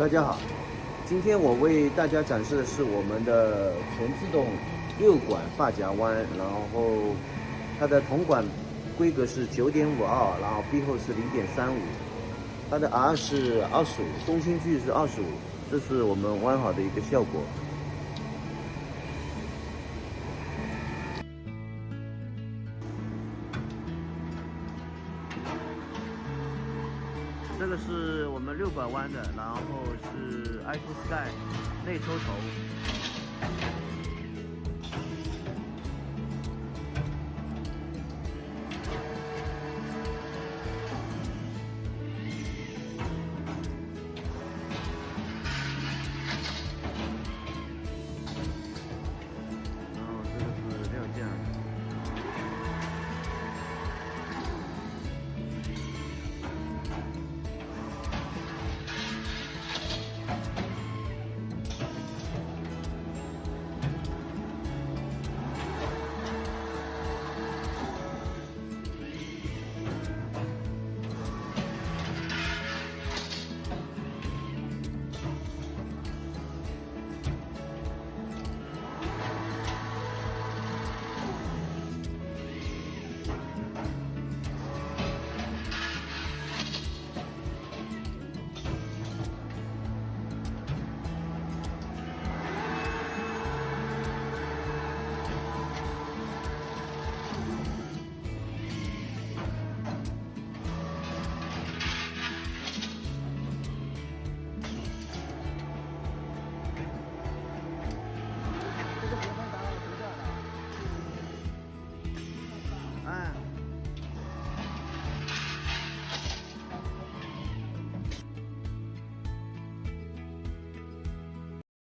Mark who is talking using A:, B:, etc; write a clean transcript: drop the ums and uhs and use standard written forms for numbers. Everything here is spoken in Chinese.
A: 大家好，今天我为大家展示的是我们的全自动6管发夹弯，然后它的铜管规格是9.52，然后壁厚是0.35，它的 R 是25，中心距是25，这是我们弯好的一个效果。这个是我们6管弯的，然后是 iPhone Sky 内抽头。